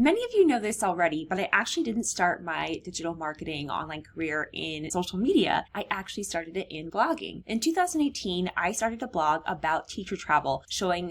Many of you know this already, but I actually didn't start my digital marketing online career in social media. I actually started it in blogging. In 2018, I started a blog about teacher travel,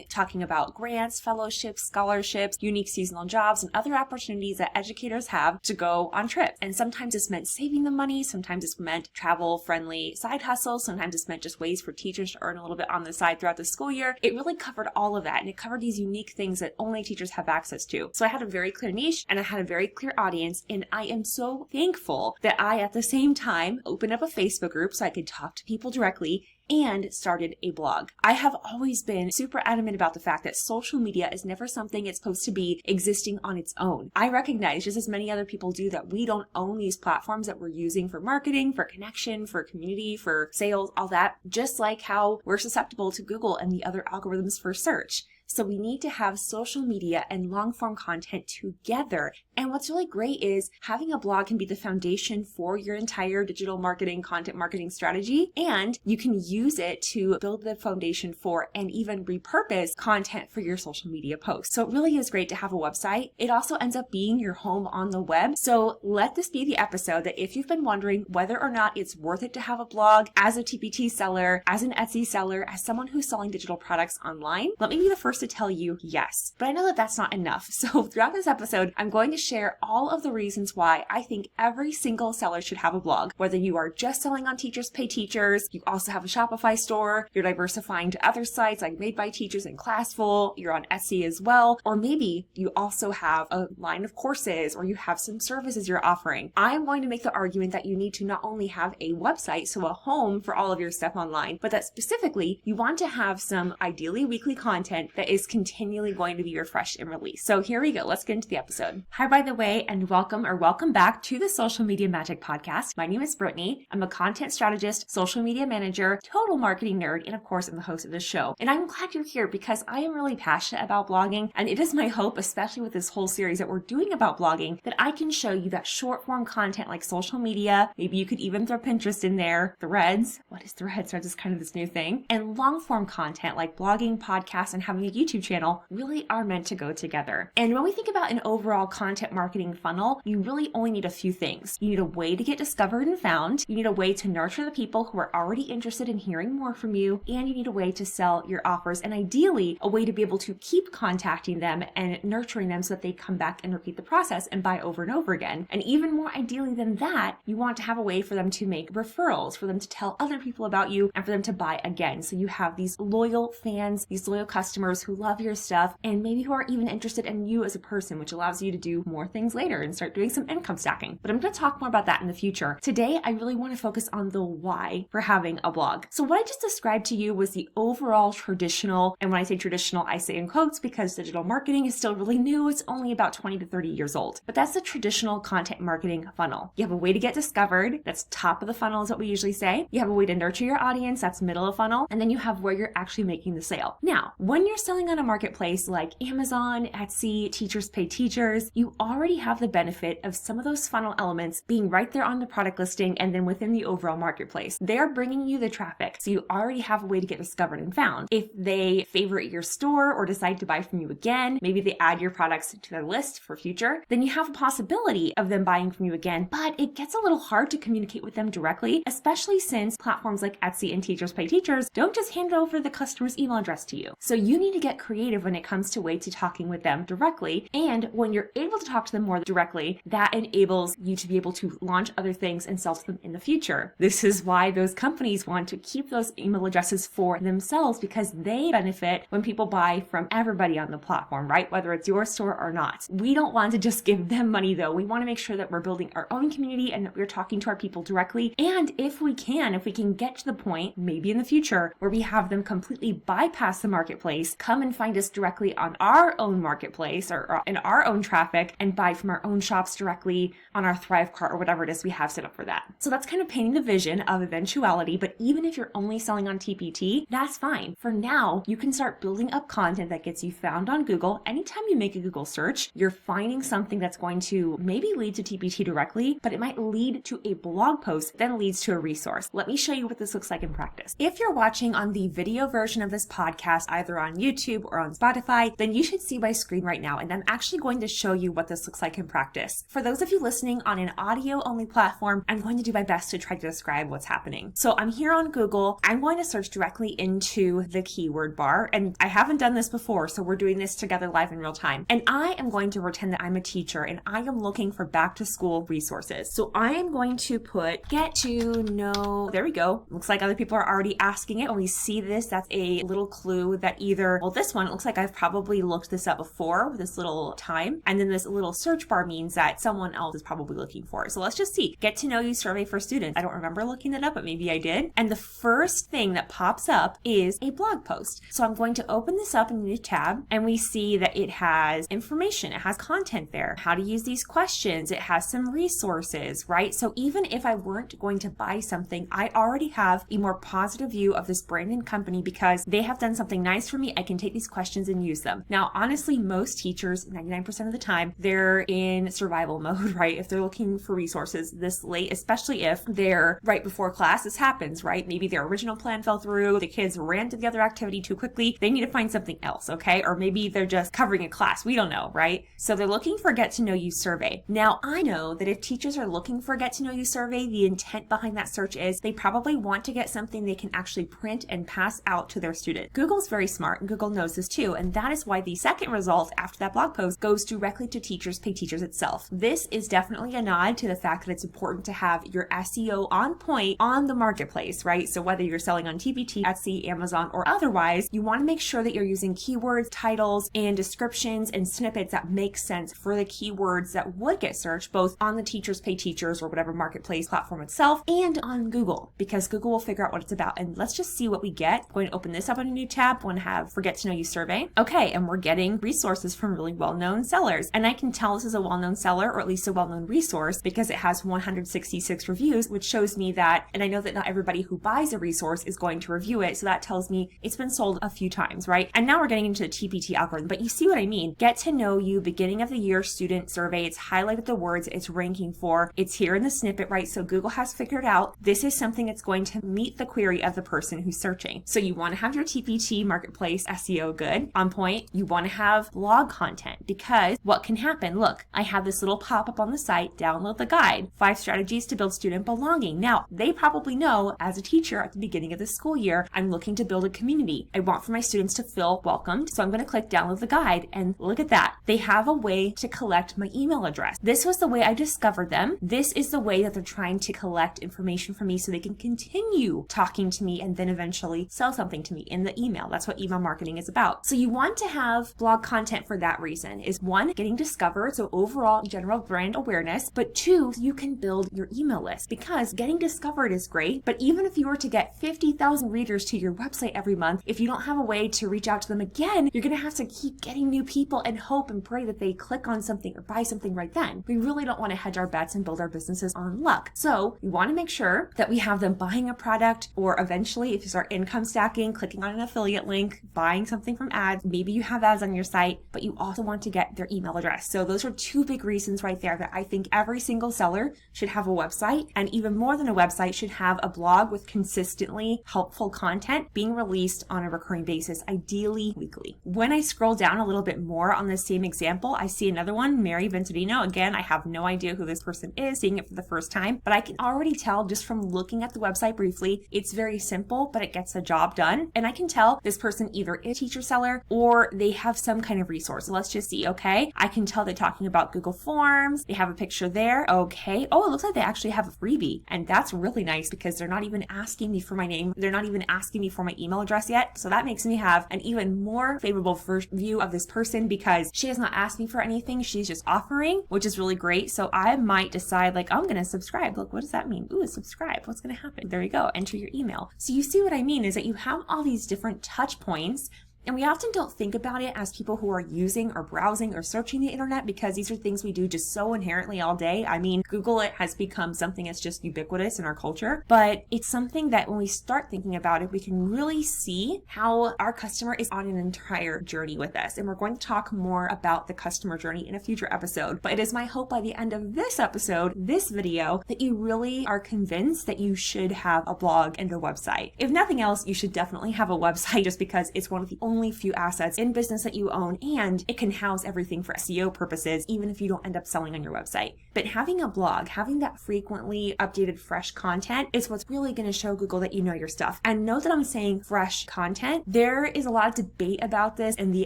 talking about grants, fellowships, scholarships, unique seasonal jobs, and other opportunities that educators have to go on trips. And sometimes this meant saving them money, sometimes this meant travel-friendly side hustles, sometimes this meant just ways for teachers to earn a little bit on the side throughout the school year. It really covered all of that, and it covered these unique things that only teachers have access to. So I had a very clear niche and I had a very clear audience, and I am so thankful that I at the same time opened up a Facebook group so I could talk to people directly and started a blog. I have always been super adamant about the fact that social media is never something it's supposed to be existing on its own. I recognize, just as many other people do, that we don't own these platforms that we're using for marketing, for connection, for community, for sales, all that, just like how we're susceptible to Google and the other algorithms for search. So we need to have social media and long form content together. And what's really great is having a blog can be the foundation for your entire digital marketing, content marketing strategy. And you can use it to build the foundation for and even repurpose content for your social media posts. So it really is great to have a website. It also ends up being your home on the web. So let this be the episode that if you've been wondering whether or not it's worth it to have a blog as a TPT seller, as an Etsy seller, as someone who's selling digital products online, let me be the first to tell you yes. But I know that that's not enough. So throughout this episode, I'm going to share all of the reasons why I think every single seller should have a blog. Whether you are just selling on Teachers Pay Teachers, you also have a Shopify store, you're diversifying to other sites like Made by Teachers and Classful, you're on Etsy as well, or maybe you also have a line of courses or you have some services you're offering. I'm going to make the argument that you need to not only have a website, so a home for all of your stuff online, but that specifically you want to have some ideally weekly content that is continually going to be refreshed and released. So here we go. Let's get into the episode. Hi, by the way, and welcome back to the Social Media Magic Podcast. My name is Brittany. I'm a content strategist, social media manager, total marketing nerd, and of course, I'm the host of this show. And I'm glad you're here because I am really passionate about blogging. And it is my hope, especially with this whole series that we're doing about blogging, that I can show you that short form content like social media, maybe you could even throw Pinterest in there, Threads. What is Threads? Threads is kind of this new thing. And long form content like blogging, podcasts, and having a YouTube channel really are meant to go together. And when we think about an overall content marketing funnel, you really only need a few things. You need a way to get discovered and found. You need a way to nurture the people who are already interested in hearing more from you. And you need a way to sell your offers. And ideally, a way to be able to keep contacting them and nurturing them so that they come back and repeat the process and buy over and over again. And even more ideally than that, you want to have a way for them to make referrals, for them to tell other people about you, and for them to buy again. So you have these loyal fans, these loyal customers who love your stuff and maybe who are even interested in you as a person, which allows you to do more things later and start doing some income stacking. But I'm going to talk more about that in the future. Today, I really want to focus on the why for having a blog. So what I just described to you was the overall traditional, and when I say traditional, I say in quotes because digital marketing is still really new. It's only about 20 to 30 years old. But that's the traditional content marketing funnel. You have a way to get discovered. That's top of the funnel is what we usually say. You have a way to nurture your audience. That's middle of funnel. And then you have where you're actually making the sale. Now, when you're selling on a marketplace like Amazon, Etsy, Teachers Pay Teachers, you already have the benefit of some of those funnel elements being right there on the product listing and then within the overall marketplace. They're bringing you the traffic, so you already have a way to get discovered and found. If they favorite your store or decide to buy from you again, maybe they add your products to their list for future, then you have a possibility of them buying from you again, but it gets a little hard to communicate with them directly, especially since platforms like Etsy and Teachers Pay Teachers don't just hand over the customer's email address to you. So you need to get creative when it comes to ways to talking with them directly. And when you're able to talk to them more directly, that enables you to be able to launch other things and sell to them in the future. This is why those companies want to keep those email addresses for themselves, because they benefit when people buy from everybody on the platform, right? Whether it's your store or not. We don't want to just give them money though. We want to make sure that we're building our own community and that we're talking to our people directly. And if we can get to the point, maybe in the future, where we have them completely bypass the marketplace, come and find us directly on our own marketplace or in our own traffic and buy from our own shops directly on our Thrive cart or whatever it is we have set up for that. So that's kind of painting the vision of eventuality. But even if you're only selling on TPT, that's fine. For now, you can start building up content that gets you found on Google. Anytime you make a Google search, you're finding something that's going to maybe lead to TPT directly, but it might lead to a blog post, then leads to a resource. Let me show you what this looks like in practice. If you're watching on the video version of this podcast, either on YouTube YouTube or on Spotify, then you should see my screen right now, and I'm actually going to show you what this looks like in practice. For those of you listening on an audio-only platform, I'm going to do my best to try to describe what's happening. So I'm here on Google. I'm going to search directly into the keyword bar, and I haven't done this before, so we're doing this together live in real time. And I am going to pretend that I'm a teacher, and I am looking for back-to-school resources. So I am going to put get to know, there we go. Looks like other people are already asking it. When we see this, that's a little clue that either, well, this one, it looks like I've probably looked this up before with this little time. And then this little search bar means that someone else is probably looking for it. So let's just see. Get to know you survey for students. I don't remember looking it up, but maybe I did. And the first thing that pops up is a blog post. So I'm going to open this up in a new tab, and we see that it has information. It has content there, how to use these questions. It has some resources, right? So even if I weren't going to buy something, I already have a more positive view of this brand and company because they have done something nice for me. I can take these questions and use them. Now, honestly, most teachers, 99% of the time, they're in survival mode, right? If they're looking for resources this late, especially if they're right before class, this happens, right? Maybe their original plan fell through, the kids ran to the other activity too quickly. They need to find something else, okay? Or maybe they're just covering a class. We don't know, right? So they're looking for get to know you survey. Now, I know that if teachers are looking for get to know you survey, the intent behind that search is they probably want to get something they can actually print and pass out to their student. Google's very smart, and Google knows this too, and that is why the second result after that blog post goes directly to Teachers Pay Teachers itself. This is definitely a nod to the fact that it's important to have your SEO on point on the marketplace, right? So whether you're selling on TPT, Etsy, Amazon, or otherwise, you want to make sure that you're using keywords, titles, and descriptions and snippets that make sense for the keywords that would get searched both on the Teachers Pay Teachers or whatever marketplace platform itself and on Google, because Google will figure out what it's about. And let's just see what we get. I'm going to open this up in a new tab. I'm going to have for Get to Know You survey. Okay, and we're getting resources from really well-known sellers. And I can tell this is a well-known seller, or at least a well-known resource, because it has 166 reviews, which shows me that, and I know that not everybody who buys a resource is going to review it, so that tells me it's been sold a few times, right? And now we're getting into the TPT algorithm, but you see what I mean. Get to Know You, beginning of the year student survey. It's highlighted the words it's ranking for. It's here in the snippet, right? So Google has figured out this is something that's going to meet the query of the person who's searching. So you want to have your TPT marketplace SEO good, on point. You want to have blog content, because what can happen? Look, I have this little pop-up on the site, download the guide, 5 strategies to build student belonging. Now, they probably know as a teacher at the beginning of the school year, I'm looking to build a community. I want for my students to feel welcomed. So I'm going to click download the guide, and look at that. They have a way to collect my email address. This was the way I discovered them. This is the way that they're trying to collect information from me so they can continue talking to me and then eventually sell something to me in the email. That's what email marketing is about. So you want to have blog content for that reason. Is 1, getting discovered, so overall general brand awareness, but 2, you can build your email list, because getting discovered is great, but even if you were to get 50,000 readers to your website every month, if you don't have a way to reach out to them again, you're going to have to keep getting new people and hope and pray that they click on something or buy something right then. We really don't want to hedge our bets and build our businesses on luck. So we want to make sure that we have them buying a product, or eventually if you start income stacking, clicking on an affiliate link, buying something from ads. Maybe you have ads on your site, but you also want to get their email address. So those are 2 big reasons right there that I think every single seller should have a website, and even more than a website, should have a blog with consistently helpful content being released on a recurring basis, ideally weekly. When I scroll down a little bit more on the same example, I see another one, Mary Ventadino. Again, I have no idea who this person is, seeing it for the first time, but I can already tell just from looking at the website briefly, it's very simple, but it gets the job done. And I can tell this person either is a teacher seller or they have some kind of resource. So let's just see, okay? I can tell they're talking about Google Forms. They have a picture there. Okay. Oh, it looks like they actually have a freebie. And that's really nice because they're not even asking me for my name. They're not even asking me for my email address yet. So that makes me have an even more favorable first view of this person because she has not asked me for anything. She's just offering, which is really great. So I might decide like, I'm going to subscribe. Look, what does that mean? Ooh, subscribe. What's going to happen? There you go. Enter your email. So you see what I mean is that you have all these different touch points. And we often don't think about it as people who are using or browsing or searching the internet because these are things we do just so inherently all day. I mean, Google it has become something that's just ubiquitous in our culture, but it's something that when we start thinking about it, we can really see how our customer is on an entire journey with us. And we're going to talk more about the customer journey in a future episode. But it is my hope by the end of this episode, this video, that you really are convinced that you should have a blog and a website. If nothing else, you should definitely have a website just because it's one of the only only few assets in business that you own, and it can house everything for SEO purposes, even if you don't end up selling on your website. But having a blog, having that frequently updated fresh content is what's really going to show Google that you know your stuff. And note that I'm saying fresh content. There is a lot of debate about this in the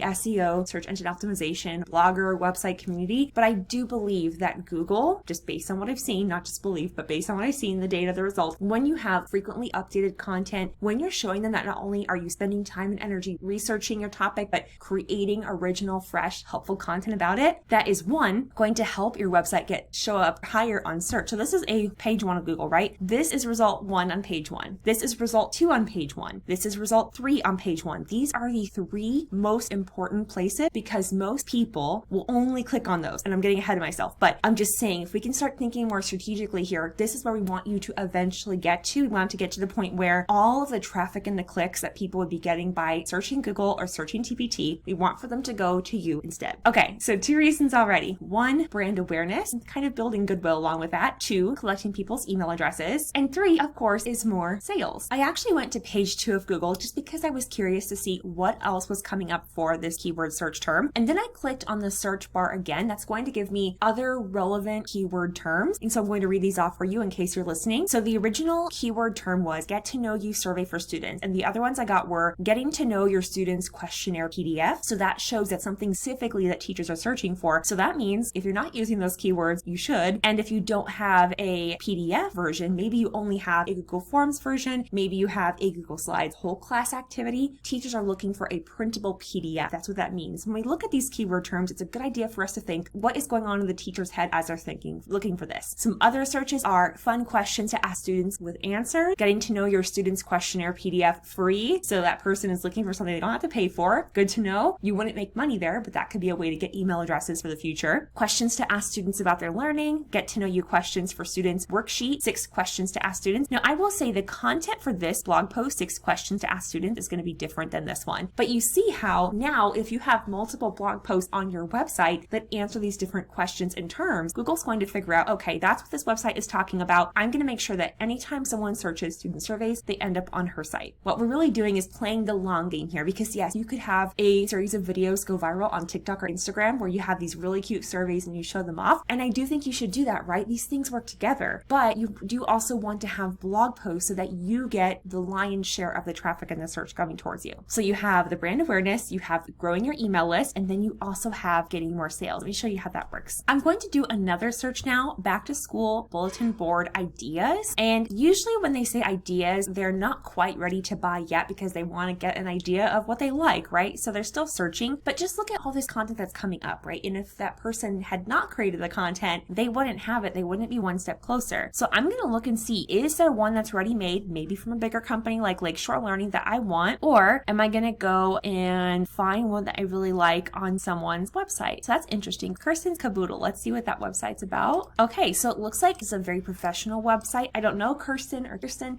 SEO, search engine optimization, blogger, website community, but I do believe that Google, just based on what I've seen, not just believe, but based on what I've seen, the data, the results, when you have frequently updated content, when you're showing them that not only are you spending time and energy researching your topic, but creating original, fresh, helpful content about it, that is one, going to help your website show up higher on search. So this is a page 1 of Google, right? This is result 1 on page 1. This is result 2 on page 1. This is result 3 on page 1. These are the 3 most important places because most people will only click on those. And I'm getting ahead of myself, but I'm just saying, if we can start thinking more strategically here, this is where we want you to eventually get to. We want to get to the point where all of the traffic and the clicks that people would be getting by searching Google or searching TPT, we want for them to go to you instead. Okay, so 2 reasons already. 1, brand awareness, and kind of building goodwill along with that. 2, collecting people's email addresses. And 3, of course, is more sales. I actually went to page 2 of Google just because I was curious to see what else was coming up for this keyword search term. And then I clicked on the search bar again. That's going to give me other relevant keyword terms. And so I'm going to read these off for you in case you're listening. So the original keyword term was get to know you survey for students. And the other ones I got were getting to know your students questionnaire PDF. So that shows that something specifically that teachers are searching for. So that means if you're not using those keywords, you should. And if you don't have a PDF version, maybe you only have a Google Forms version, maybe you have a Google Slides whole class activity. Teachers are looking for a printable PDF. That's what that means. When we look at these keyword terms, it's a good idea for us to think what is going on in the teacher's head as they're looking for this. Some other searches are fun questions to ask students with answers, getting to know your students questionnaire PDF free. So that person is looking for something they don't have to pay for. Good to know. You wouldn't make money there, but that could be a way to get email addresses for the future. Questions to ask students about their learning, get to know you questions for students worksheet, 6 questions to ask students. Now I will say the content for this blog post, 6 questions to ask students, is going to be different than this one. But you see how now if you have multiple blog posts on your website that answer these different questions and terms, Google's going to figure out, okay, that's what this website is talking about. I'm going to make sure that anytime someone searches student surveys, they end up on her site. What we're really doing is playing the long game here because yes, you could have a series of videos go viral on TikTok or Instagram where you have these really cute surveys and you show them off. And I do think you should do that, right? These things work together, but you do also want to have blog posts so that you get the lion's share of the traffic and the search coming towards you. So you have the brand awareness, you have growing your email list, and then you also have getting more sales. Let me show you how that works. I'm going to do another search now, back to school bulletin board ideas. And usually when they say ideas, they're not quite ready to buy yet because they want to get an idea of what they like, right? So they're still searching, but just look at all this content that's coming up, right? And if that person had not created the content, they wouldn't have it. They wouldn't be one step closer. So I'm going to look and see, is there one that's ready made, maybe from a bigger company like Lakeshore Learning that I want, or am I going to go and find one that I really like on someone's website? So that's interesting. Kirsten's Caboodle. Let's see what that website's about. Okay, so it looks like it's a very professional website. I don't know Kirsten,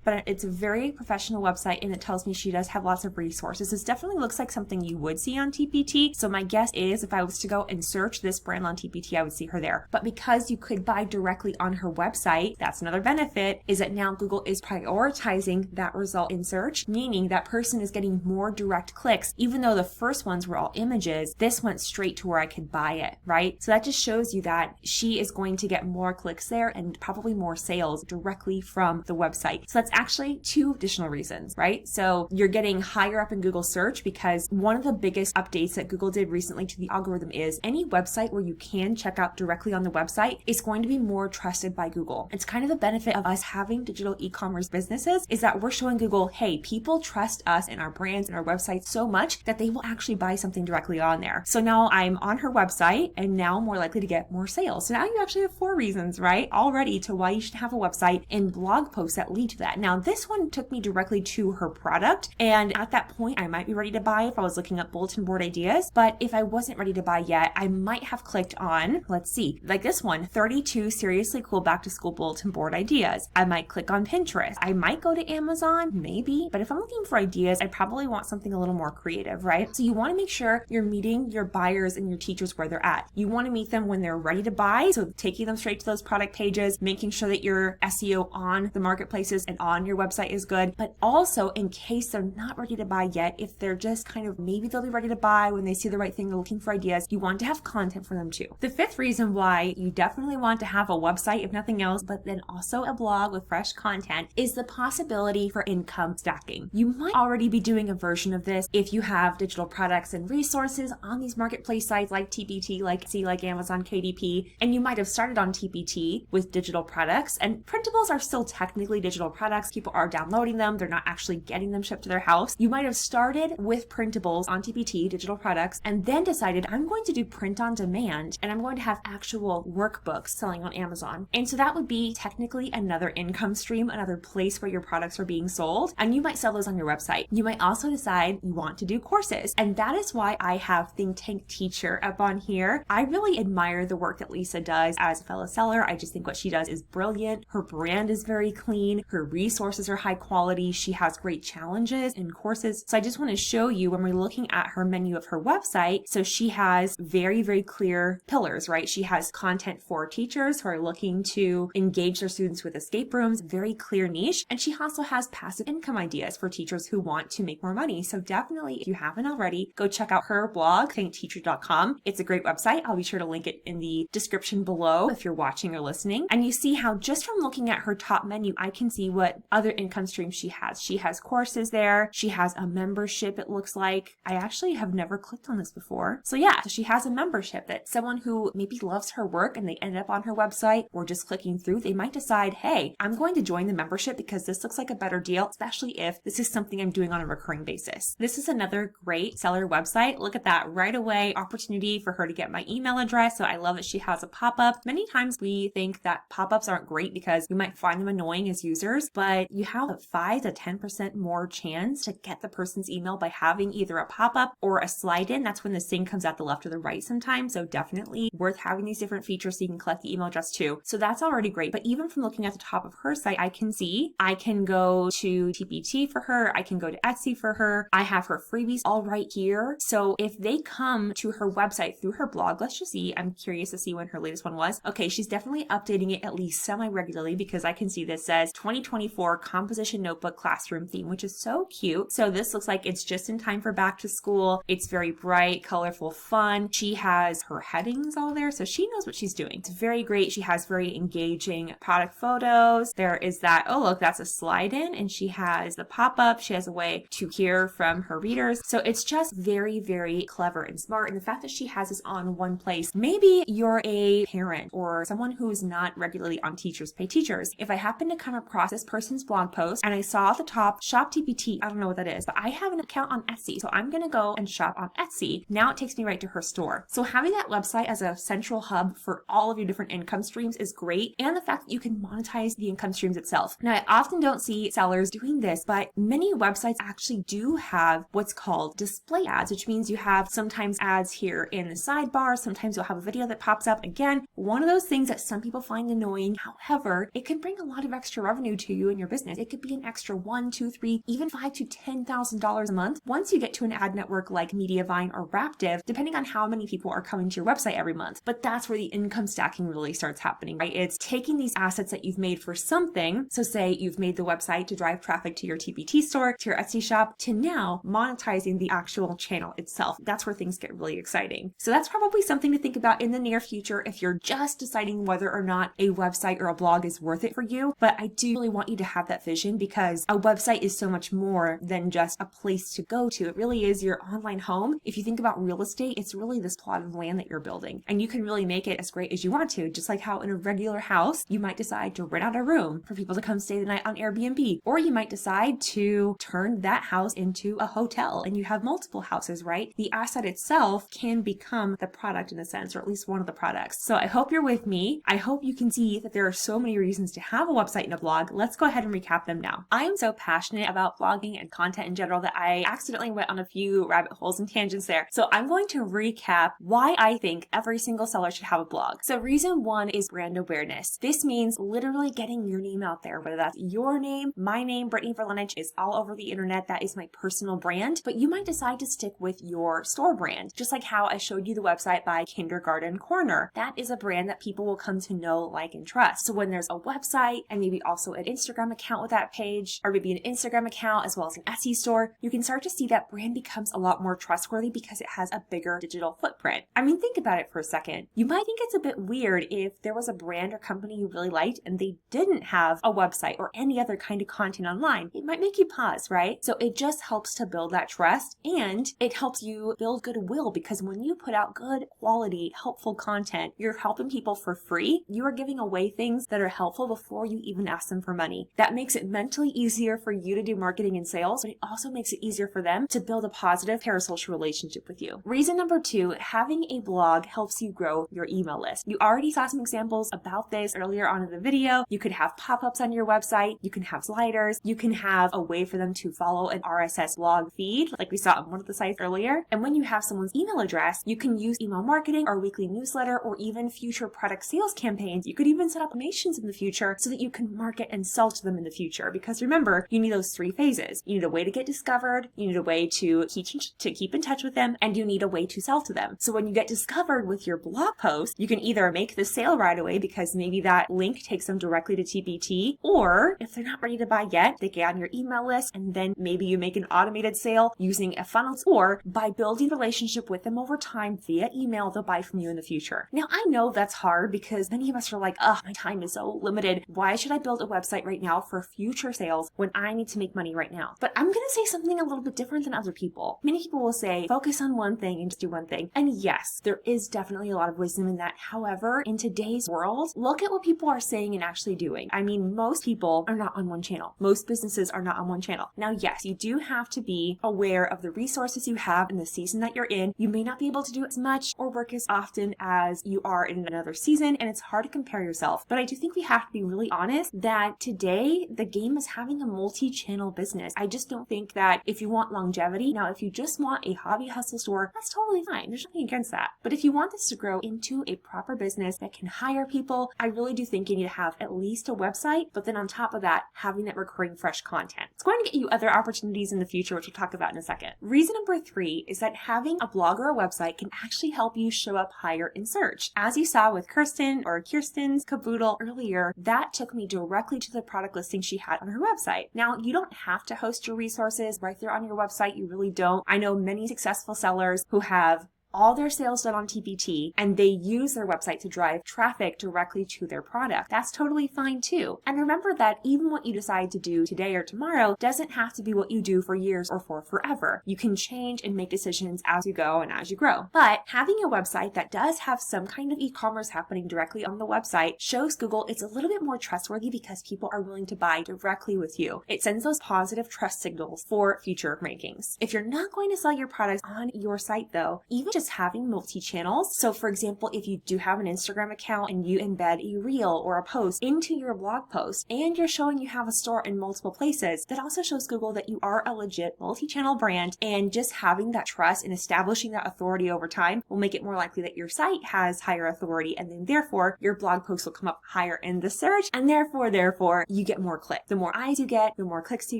but it's a very professional website and it tells me she does have lots of resources. This definitely looks like something you would see on TPT. So my guess is if I was to go and search this brand on TPT, I would see her there. But because you could buy directly on her website, that's another benefit, is that now Google is prioritizing that result in search, meaning that person is getting more direct clicks. Even though the first ones were all images, this went straight to where I could buy it, right? So that just shows you that she is going to get more clicks there and probably more sales directly from the website. So that's actually 2 additional reasons, right? So you're getting higher up in Google search because one of the biggest updates that Google did recently to the algorithm is any website where you can check out directly on the website is going to be more trusted by Google. It's kind of the benefit of us having digital e-commerce businesses is that we're showing Google, hey, people trust us and our brands and our websites so much that they will actually buy something directly on there. So now I'm on her website and now I'm more likely to get more sales. So now you actually have 4 reasons, right? Already to why you should have a website and blog posts that lead to that. Now this one took me directly to her product. And at that point, I might be ready to buy if I was looking up bulletin board ideas. But if I wasn't ready to buy yet, I might have clicked on, let's see, like this one, 32 seriously cool back to school bulletin board ideas. I might click on Pinterest. I might go to Amazon, maybe. But if I'm looking for ideas, I probably want something a little more creative, right? So you want to make sure you're meeting your buyers and your teachers where they're at. You want to meet them when they're ready to buy. So taking them straight to those product pages, making sure that your SEO on the marketplaces and on your website is good, but also in case they're not ready to buy yet, if they're just kind of, maybe they'll be ready to buy when they see the right thing, they're looking for ideas. You want to have content for them too. The fifth reason why you definitely want to have a website, if nothing else, but then also a blog with fresh content, is the possibility for income stacking. You might already be doing a version of this if you have digital products and resources on these marketplace sites like TPT, like Etsy, like Amazon, KDP, and you might have started on TPT with digital products, and printables are still technically digital products. People are downloading them. They're not actually getting them shipped to their house. You might have started with printables on TPT, digital products, and then decided, I'm going to do print on demand, and I'm going to have actual workbooks selling on Amazon. And so that would be technically another income stream, another place where your products are being sold, and you might sell those on your website. You might also decide you want to do courses, and that is why I have Think Tank Teacher up on here. I really admire the work that Lisa does as a fellow seller. I just think what she does is brilliant. Her brand is very clean. Her resources are high quality. She has great challenges and courses. So I just want to show you when we're looking at her menu of her website. So she has very, very clear pillars, right? She has content for teachers who are looking to engage their students with escape rooms, very clear niche. And she also has passive income ideas for teachers who want to make more money. So definitely, if you haven't already, go check out her blog, thinkteacher.com. It's a great website. I'll be sure to link it in the description below if you're watching or listening. And you see how just from looking at her top menu, I can see what other income streams she has. She has courses there. She has a membership, it looks like. I actually have never clicked on this before. So yeah, so she has a membership that someone who maybe loves her work and they end up on her website or just clicking through, they might decide, hey, I'm going to join the membership because this looks like a better deal, especially if this is something I'm doing on a recurring basis. This is another great seller website. Look at that right away. Opportunity for her to get my email address. So I love that she has a pop-up. Many times we think that pop-ups aren't great because we might find them annoying as users, but you have a 5 to 10% more chance to get the person's email by having either a pop-up or a slide in. That's when the thing comes out the left or the right sometimes. So definitely worth having these different features so you can collect the email address too. So that's already great. But even from looking at the top of her site, I can see I can go to TPT for her. I can go to Etsy for her. I have her freebies all right here. So if they come to her website through her blog, let's just see. I'm curious to see when her latest one was. Okay, she's definitely updating it at least semi-regularly because I can see this says 2024 composition notebook classroom theme, which is so cute. So this looks like it's just in time for back to school. It's very bright, colorful, fun. She has her headings all there, so she knows what she's doing. It's very great. She has very engaging product photos. There is that, oh look, that's a slide in, and she has the pop-up. She has a way to hear from her readers. So it's just very, very clever and smart. And the fact that she has this on one place, maybe you're a parent or someone who's not regularly on Teachers Pay Teachers. If I happen to come across this person's blog post and I saw at the top, shop TPT, I don't know what that is, but I have an account on Etsy. So I'm going to go and shop on Etsy. Now it takes me right to her store. So having that website as a central hub for all of your different income streams is great. And the fact that you can monetize the income streams itself. Now, I often don't see sellers doing this, but many websites actually do have what's called display ads, which means you have sometimes ads here in the sidebar. Sometimes you'll have a video that pops up. Again, one of those things that some people find annoying. However, it can bring a lot of extra revenue to you and your business. It could be an extra $1, $2, $3, even $5,000 to $10,000 a month. Once you get to an ad network like Mediavine or Raptive, depending on how many people are coming to your website every month. But that's where the income stacking really starts happening, right? It's taking these assets that you've made for something. So say you've made the website to drive traffic to your TPT store, to your Etsy shop, to now monetizing the actual channel itself. That's where things get really exciting. So that's probably something to think about in the near future if you're just deciding whether or not a website or a blog is worth it for you. But I do really want you to have that vision because a website is so much more than just a place to go to. It really is your online home. If you think about real estate, it's really this plot of land that you're building, and you can really make it as great as you want to. Just like how in a regular house, you might decide to rent out a room for people to come stay the night on Airbnb, or you might decide to turn that house into a hotel and you have multiple houses, right? The asset itself can become the product in a sense, or at least one of the products. So I hope you're with me. I hope you can see that there are so many reasons to have a website and a blog. Let's go ahead and recap them now. I am so passionate about blogging and content in general that I accidentally went on a few rabbit holes and tangents there. So I'm going to recap why I think every single seller should have a blog. So reason one is brand awareness. This means literally getting your name out there, whether that's your name, my name, Brittany Verlenich, is all over the internet. That is my personal brand, but you might decide to stick with your store brand. Just like how I showed you the website by Kindergarten Corner. That is a brand that people will come to know, like, and trust. So when there's a website and maybe also an Instagram account with that page, or maybe an Instagram account as well as an Etsy store, you can start to to see that brand becomes a lot more trustworthy because it has a bigger digital footprint. I mean, think about it for a second. You might think it's a bit weird if there was a brand or company you really liked and they didn't have a website or any other kind of content online. It might make you pause, right? So it just helps to build that trust, and it helps you build goodwill, because when you put out good quality, helpful content, you're helping people for free. You are giving away things that are helpful before you even ask them for money. That makes it mentally easier for you to do marketing and sales, but it also makes it easier for them to build a positive parasocial relationship with you. Reason number 2, having a blog helps you grow your email list. You already saw some examples about this earlier on in the video. You could have pop-ups on your website. You can have sliders. You can have a way for them to follow an RSS blog feed, like we saw on one of the sites earlier. And when you have someone's email address, you can use email marketing or weekly newsletter or even future product sales campaigns. You could even set up automations in the future so that you can market and sell to them in the future. Because remember, you need those 3 phases. You need a way to get discovered, you need a way to keep in touch with them, and you need a way to sell to them. So when you get discovered with your blog post, you can either make the sale right away because maybe that link takes them directly to TPT, or if they're not ready to buy yet, they get on your email list, and then maybe you make an automated sale using a funnel, or by building a relationship with them over time via email, they'll buy from you in the future. Now, I know that's hard because many of us are like, oh, my time is so limited. Why should I build a website right now for future sales when I need to make money right now? But I'm going to say something a little bit different than other people. Many people will say, focus on one thing and just do one thing. And yes, there is definitely a lot of wisdom in that. However, in today's world, look at what people are saying and actually doing. I mean, most people are not on one channel. Most businesses are not on one channel. Now, yes, you do have to be aware of the resources you have in the season that you're in. You may not be able to do as much or work as often as you are in another season, and it's hard to compare yourself. But I do think we have to be really honest that today the game is having a multi-channel business. I just don't think that if you want longevity, now if you just want a hobby hustle store, that's totally fine. There's nothing against that. But if you want this to grow into a proper business that can hire people, I really do think you need to have at least a website, but then on top of that, having that recurring fresh content. It's going to get you other opportunities in the future, which we'll talk about in a second. Reason number 3 is that having a blog or a website can actually help you show up higher in search. As you saw with Kirsten's caboodle earlier, that took me directly to the product listing she had on her website. Now, you don't have to host your resources right there on your website. You really don't. I know many successful sellers who have all their sales done on TPT, and they use their website to drive traffic directly to their product. That's totally fine too. And remember that even what you decide to do today or tomorrow doesn't have to be what you do for years or for forever. You can change and make decisions as you go and as you grow. But having a website that does have some kind of e-commerce happening directly on the website shows Google it's a little bit more trustworthy because people are willing to buy directly with you. It sends those positive trust signals for future rankings. If you're not going to sell your products on your site though, even just having multi-channels. So for example, if you do have an Instagram account and you embed a reel or a post into your blog post and you're showing you have a store in multiple places, that also shows Google that you are a legit multi-channel brand, and just having that trust and establishing that authority over time will make it more likely that your site has higher authority, and then therefore your blog post will come up higher in the search, and therefore you get more clicks. The more eyes you get, the more clicks you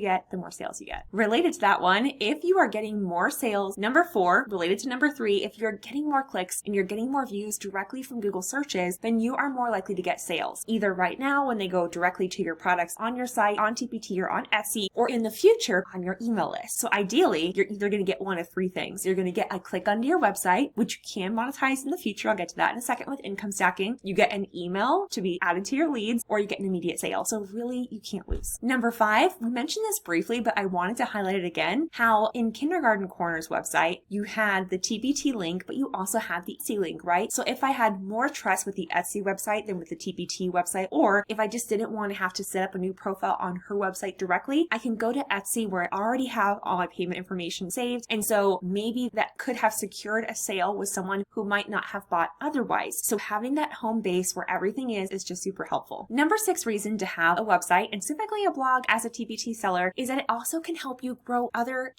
get, the more sales you get. Related to that one, if you are getting more sales, number 4, related to number 3, if you're getting more clicks and you're getting more views directly from Google searches, then you are more likely to get sales. Either right now when they go directly to your products on your site, on TPT or on Etsy, or in the future on your email list. So ideally, you're either going to get one of 3 things. You're going to get a click onto your website, which you can monetize in the future. I'll get to that in a second with income stacking. You get an email to be added to your leads, or you get an immediate sale. So really, you can't lose. Number 5, we mentioned this briefly, but I wanted to highlight it again, how in Kindergarten Corner's website, you had the TPT link, but you also had the Etsy link, right? So if I had more trust with the Etsy website than with the TPT website, or if I just didn't want to have to set up a new profile on her website directly, I can go to Etsy where I already have all my payment information saved. And so maybe that could have secured a sale with someone who might not have bought otherwise. So having that home base where everything is just super helpful. Number 6 reason to have a website, and specifically a blog as a TPT seller, is that it also can help you grow other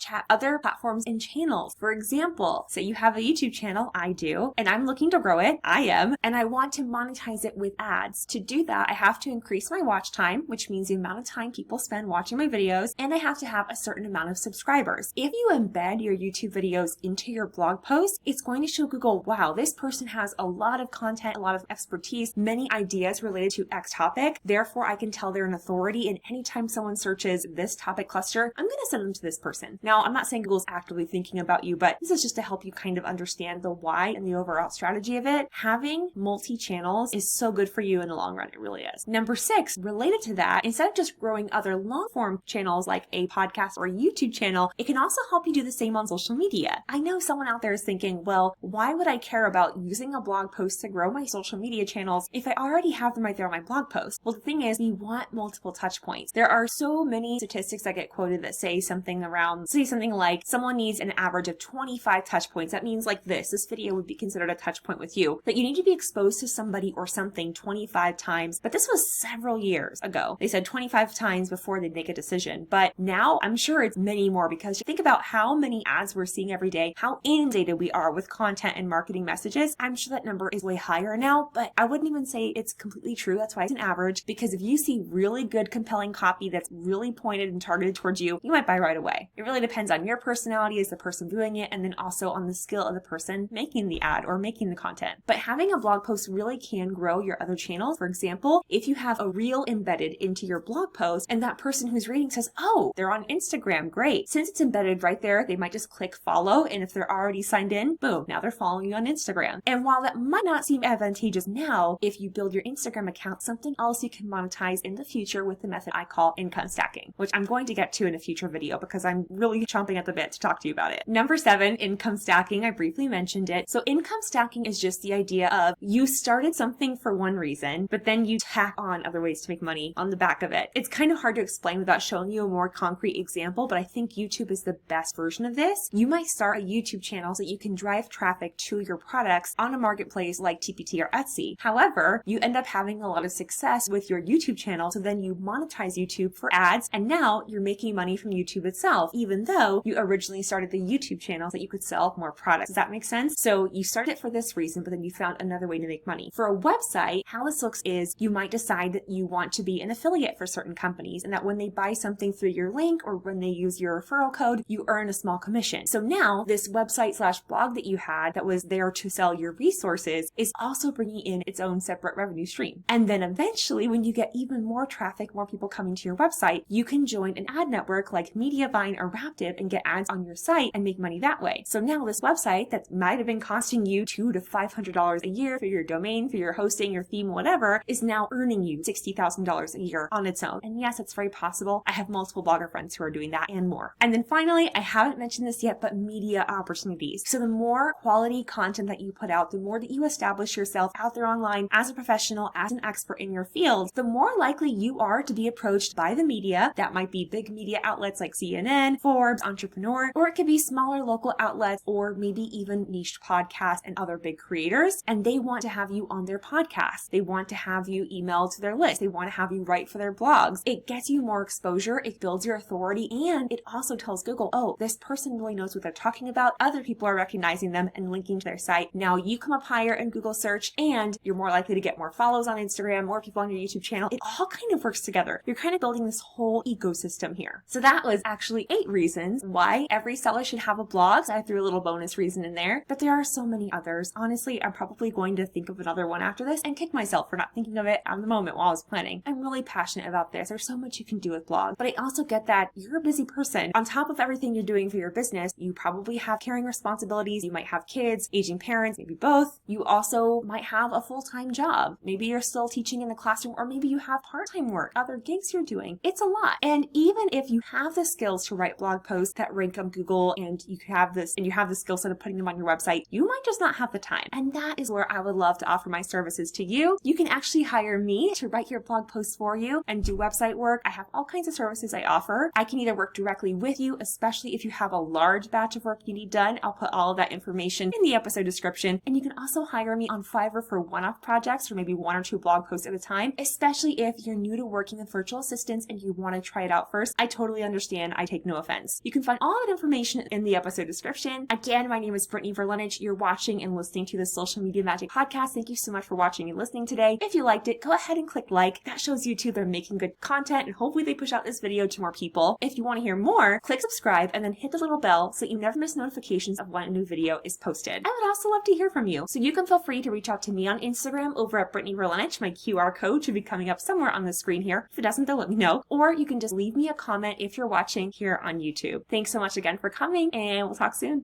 platforms and channels. For example, say you have a YouTube channel, I do, and I'm looking to grow it, I am, and I want to monetize it with ads. To do that, I have to increase my watch time, which means the amount of time people spend watching my videos, and I have to have a certain amount of subscribers. If you embed your YouTube videos into your blog post, it's going to show Google, wow, this person has a lot of content, a lot of expertise, many ideas related to X topic. Therefore, I can tell they're an authority, and anytime someone searches this topic cluster, I'm going to send them to this person. Now, I'm not saying Google's actively thinking about you, but this is just to help you kind of understand the why and the overall strategy of it. Having multi-channels is so good for you in the long run. It really is. Number 6, related to that, instead of just growing other long-form channels like a podcast or a YouTube channel, it can also help you do the same on social media. I know someone out there is thinking, well, why would I care about using a blog post to grow my social media channels if I already have them right there on my blog post? Well, the thing is, we want multiple touch points. There are so many statistics that get quoted that say something like someone needs an average of 25 touch points. That means like this video would be considered a touch point with you, that you need to be exposed to somebody or something 25 times. But this was several years ago. They said 25 times before they make a decision. But now I'm sure it's many more, because think about how many ads we're seeing every day, how inundated we are with content and marketing messages. I'm sure that number is way higher now, but I wouldn't even say it's completely true. That's why it's an average, because if you see really good, compelling copy that's really pointed and targeted towards you, you might buy right away. It really depends on your personality as the person doing it, and then also on the skill of the person making the ad or making the content. But having a blog post really can grow your other channels. For example, if you have a reel embedded into your blog post and that person who's reading says, oh, they're on Instagram, great. Since it's embedded right there, they might just click follow, and if they're already signed in, boom, now they're following you on Instagram. And while that might not seem advantageous now, if you build your Instagram account, something else you can monetize in the future with the method I call income stacking, which I'm going to get to in a future video because I'm really chomping at the bit to talk to you about it. Number 7, income stacking. I briefly mentioned it. So income stacking is just the idea of you started something for one reason, but then you tack on other ways to make money on the back of it. It's kind of hard to explain without showing you a more concrete example, but I think YouTube is the best version of this. You might start a YouTube channel so that you can drive traffic to your products on a marketplace like TPT or Etsy. However, you end up having a lot of success with your YouTube channel, so then you monetize YouTube for ads, and now you're making money from YouTube itself, even though you originally started the YouTube channel so that you could sell more products. Does that make sense? So you started it for this reason, but then you found another way to make money. For a website, how this looks is you might decide that you want to be an affiliate for certain companies, and that when they buy something through your link or when they use your referral code, you earn a small commission. So now this website/blog that you had that was there to sell your resources is also bringing in its own separate revenue stream. And then eventually, when you get even more traffic, more people coming to your website, you can join an ad network like Mediavine or Raptive and get ads on your site and make money that way. So now this website that might have been costing you $200 to $500 a year for your domain, for your hosting, your theme, whatever, is now earning you $60,000 a year on its own. And yes, it's very possible. I have multiple blogger friends who are doing that and more. And then finally, I haven't mentioned this yet, but media opportunities. So the more quality content that you put out, the more that you establish yourself out there online as a professional, as an expert in your field, the more likely you are to be approached by the media. That might be big media outlets like CNN, Forbes, Entrepreneur, or it could be smaller local outlets, or maybe even niche podcasts and other big creators. And they want to have you on their podcast. They want to have you emailed to their list. They want to have you write for their blogs. It gets you more exposure. It builds your authority. And it also tells Google, oh, this person really knows what they're talking about. Other people are recognizing them and linking to their site. Now you come up higher in Google search, and you're more likely to get more follows on Instagram, more people on your YouTube channel. It all kind of works together. You're kind of building this whole ecosystem here. So that was actually 8 reasons why every seller should have a blog. So I threw a little bonus reason in there, but there are so many others. Honestly, I'm probably going to think of another one after this and kick myself for not thinking of it on the moment while I was planning. I'm really passionate about this. There's so much you can do with blogs, but I also get that you're a busy person. On top of everything you're doing for your business, you probably have caring responsibilities. You might have kids, aging parents, maybe both. You also might have a full-time job. Maybe you're still teaching in the classroom, or maybe you have part-time work, other gigs you're doing. It's a lot. And even if you have the skills to write blog posts that rank on Google, and you have the skill set of putting them on your website, you might just not have the time. And that is where I would love to offer my services to you. You can actually hire me to write your blog posts for you and do website work. I have all kinds of services I offer. I can either work directly with you, especially if you have a large batch of work you need done. I'll put all of that information in the episode description. And you can also hire me on Fiverr for one-off projects, or maybe 1 or 2 blog posts at a time, especially if you're new to working with virtual assistants and you want to try it out first. I totally understand. I take no offense. You can find all that information in the episode description. Again, my name is is Brittany Verlenich. You're watching and listening to the Social Media Magic Podcast. Thank you so much for watching and listening today. If you liked it, go ahead and click like. That shows YouTube they're making good content, and hopefully they push out this video to more people. If you want to hear more, click subscribe and then hit the little bell so you never miss notifications of when a new video is posted. I would also love to hear from you, so you can feel free to reach out to me on Instagram over at Brittany Verlenich. My QR code should be coming up somewhere on the screen here. If it doesn't, then let me know. Or you can just leave me a comment if you're watching here on YouTube. Thanks so much again for coming, and we'll talk soon.